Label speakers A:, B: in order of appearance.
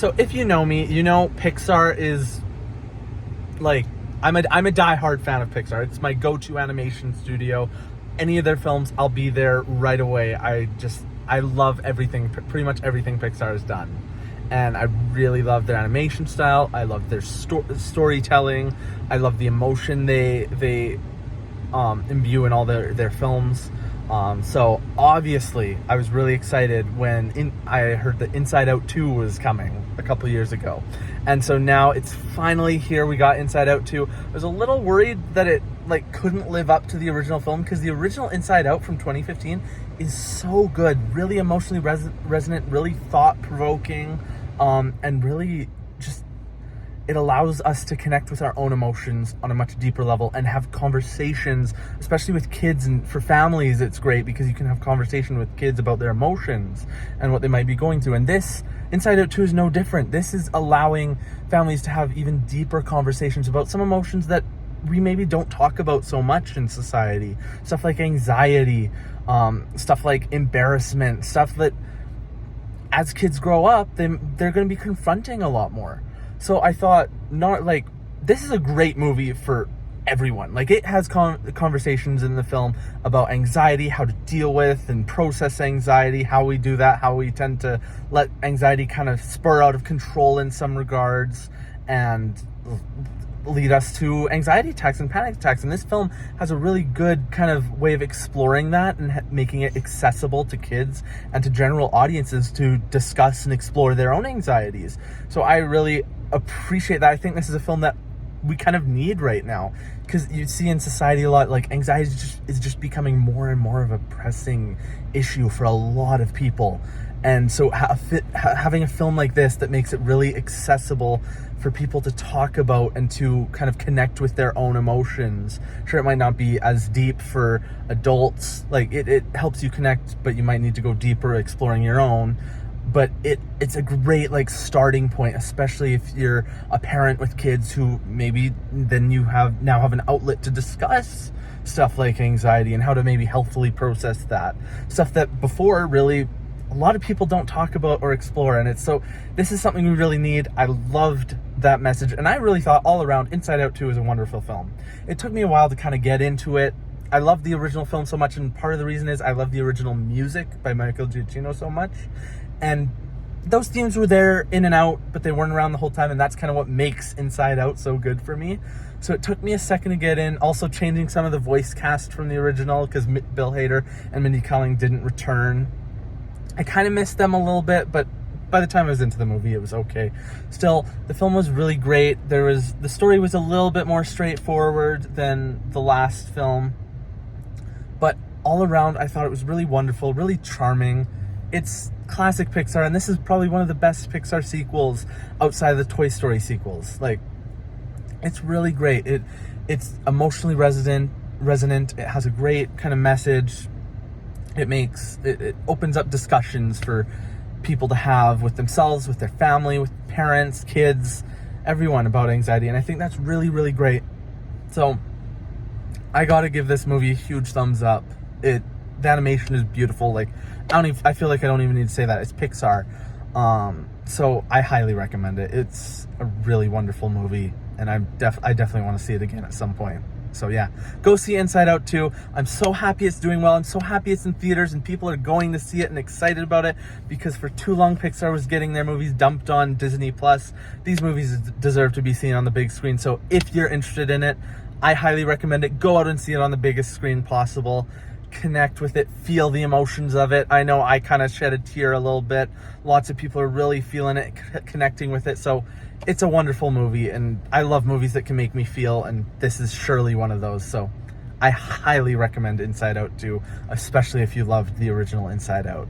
A: So if you know me, you know Pixar is like I'm a diehard fan of Pixar. It's my go-to animation studio. Any of their films, I'll be there right away. I love everything, pretty much everything Pixar has done. And I really love their animation style. I love their storytelling. I love the emotion they imbue in all their films. So obviously, I was really excited when I heard that Inside Out 2 was coming a couple years ago. And so now it's finally here. We got Inside Out 2. I was a little worried that it couldn't live up to the original film, because the original Inside Out from 2015 is so good, really emotionally resonant, really thought-provoking, and really just, it allows us to connect with our own emotions on a much deeper level and have conversations, especially with kids. And for families, it's great because you can have conversation with kids about their emotions and what they might be going through. And this Inside Out 2 is no different. This is allowing families to have even deeper conversations about some emotions that we maybe don't talk about so much in society. Stuff like anxiety, stuff like embarrassment, stuff that as kids grow up, they're going to be confronting a lot more. So I thought, this is a great movie for everyone. It has conversations in the film about anxiety, how to deal with and process anxiety, how we do that, how we tend to let anxiety kind of spur out of control in some regards and lead us to anxiety attacks and panic attacks. And this film has a really good kind of way of exploring that and making it accessible to kids and to general audiences to discuss and explore their own anxieties. So I really appreciate that. I think this is a film that we kind of need right now, because you see in society a lot, anxiety is just becoming more and more of a pressing issue for a lot of people. And so having a film like this that makes it really accessible for people to talk about and to kind of connect with their own emotions. Sure, it might not be as deep for adults. It helps you connect, but you might need to go deeper exploring your own. But it's a great starting point, especially if you're a parent with kids who maybe then you now have an outlet to discuss stuff like anxiety and how to maybe healthfully process that. Stuff that before really a lot of people don't talk about or explore. And this is something we really need. I loved that message. And I really thought all around Inside Out 2 is a wonderful film. It took me a while to kind of get into it. I love the original film so much, and part of the reason is I love the original music by Michael Giacchino so much. And those themes were there in and out, but they weren't around the whole time, and that's kind of what makes Inside Out so good for me. So it took me a second to get in. Also changing some of the voice cast from the original, because Bill Hader and Mindy Kaling didn't return. I kind of missed them a little bit, but by the time I was into the movie, it was okay. Still, the film was really great. The story was a little bit more straightforward than the last film, but all around, I thought it was really wonderful, really charming. It's classic Pixar, and this is probably one of the best Pixar sequels outside of the Toy Story sequels. It's really great. It's emotionally resonant. It has a great kind of message. It opens up discussions for people to have with themselves, with their family, with parents, kids, everyone, about anxiety. And I think that's really, really great. So I gotta give this movie a huge thumbs up. The animation is beautiful. I feel like I don't even need to say that. It's Pixar. So I highly recommend it. It's a really wonderful movie, and I definitely want to see it again at some point. So yeah, go see Inside Out 2. I'm so happy it's doing well. I'm so happy it's in theaters and people are going to see it and excited about it, because for too long Pixar was getting their movies dumped on Disney+. These movies deserve to be seen on the big screen. So if you're interested in it, I highly recommend it. Go out and see it on the biggest screen possible. Connect with it, feel the emotions of it. I know I kind of shed a tear a little bit. Lots of people are really feeling it, connecting with it. So it's a wonderful movie, and I love movies that can make me feel, and this is surely one of those. So I highly recommend Inside Out 2, especially if you loved the original Inside Out.